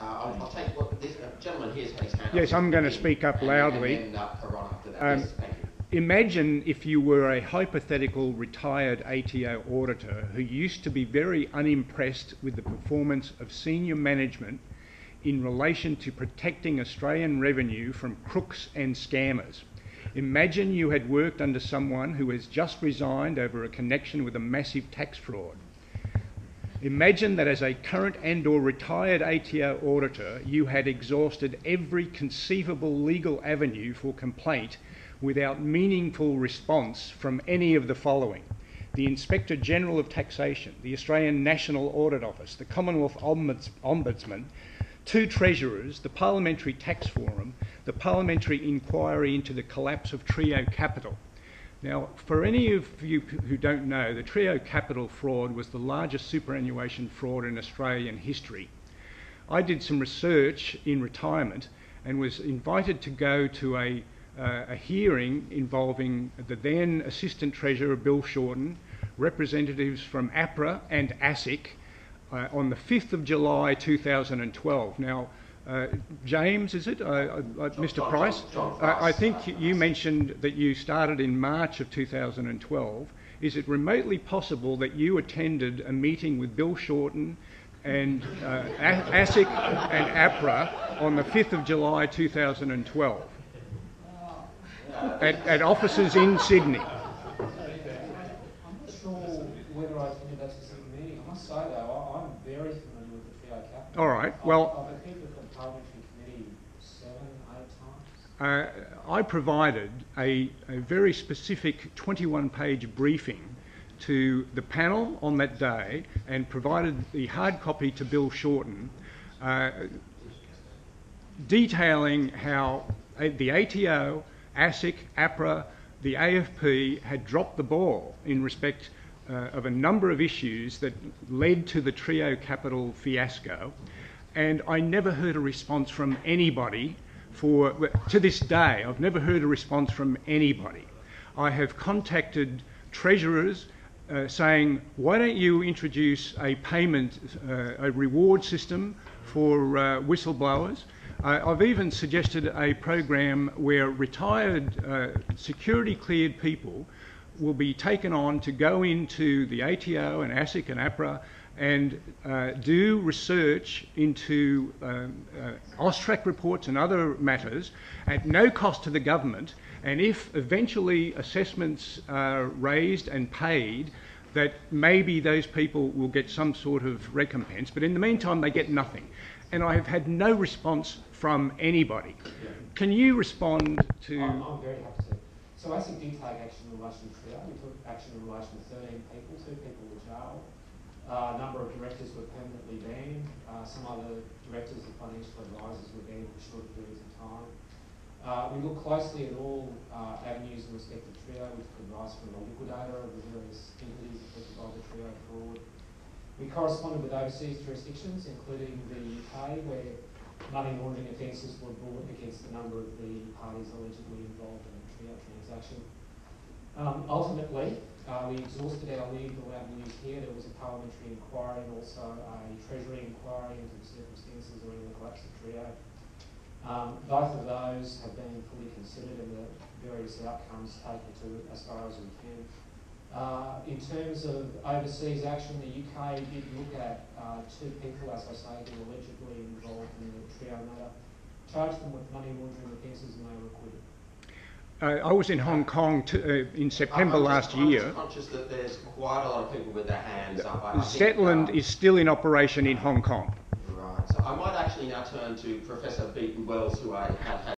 I'll take what this gentleman here's had his hand up. Yes, I'm going to speak up loudly. And then Haron after that. Yes, thank you. Imagine if you were a hypothetical retired ATO auditor who used to be very unimpressed with the performance of senior management in relation to protecting Australian revenue from crooks and scammers. Imagine you had worked under someone who has just resigned over a connection with a massive tax fraud. Imagine that as a current and/or retired ATO auditor, you had exhausted every conceivable legal avenue for complaint without meaningful response from any of the following: the Inspector General of Taxation, the Australian National Audit Office, the Commonwealth Ombudsman, two treasurers, the Parliamentary Tax Forum, the Parliamentary Inquiry into the collapse of Trio Capital. Now, for any of you who don't know, the Trio Capital fraud was the largest superannuation fraud in Australian history. I did some research in retirement and was invited to go to a hearing involving the then Assistant Treasurer Bill Shorten, representatives from APRA and ASIC, on the 5th of July 2012. Now, James, is it? Mr. Price? John Price. I think you mentioned that you started in March of 2012. Is it remotely possible that you attended a meeting with Bill Shorten and ASIC and APRA on the 5th of July 2012 at offices in Sydney? I'm not sure whether I attended that specific meeting. I must say, though, I'm very familiar with the Trio Capital. All right, well, I've appeared with the Parliamentary Committee 7, 8 times. I provided a very specific 21-page briefing to the panel on that day and provided the hard copy to Bill Shorten, detailing how the ATO, ASIC, APRA, the AFP had dropped the ball in respect of a number of issues that led to the Trio Capital fiasco, and I never heard a response from anybody to this day. I've never heard a response from anybody. I have contacted treasurers saying, why don't you introduce a payment, a reward system for whistleblowers? I've even suggested a program where retired security cleared people will be taken on to go into the ATO and ASIC and APRA and do research into AUSTRAC reports and other matters at no cost to the government, and if eventually assessments are raised and paid, that maybe those people will get some sort of recompense, but in the meantime they get nothing. And I have had no response from anybody. Can you respond to... I'm very happy to. So ASIC did take action in relation to Trio. We took action in relation to 13 people, 2 people were jailed. A number of directors were permanently banned. Some other directors and financial advisors were banned for short periods of time. We looked closely at all avenues in respect of Trio. We took advice from the liquidator of the various entities affected by the Trio fraud. We corresponded with overseas jurisdictions, including the UK, where money laundering offences were brought against a number of the parties allegedly involved in the Trio transaction. Ultimately, we exhausted our legal avenues here. There was a parliamentary inquiry and also a treasury inquiry into the circumstances around the collapse of Trio. Both of those have been fully considered and the various outcomes taken to it as far as we can. In terms of overseas action, the UK did look at 2 people, as I say, who were allegedly involved in the Trio matter, charged them with money laundering offences, and they were acquitted. I was in Hong Kong in September last year. I'm conscious that there's quite a lot of people with their hands up. Zetland is still in operation in Hong Kong. Right. So I might actually now turn to Professor Beaton Wells, who I have had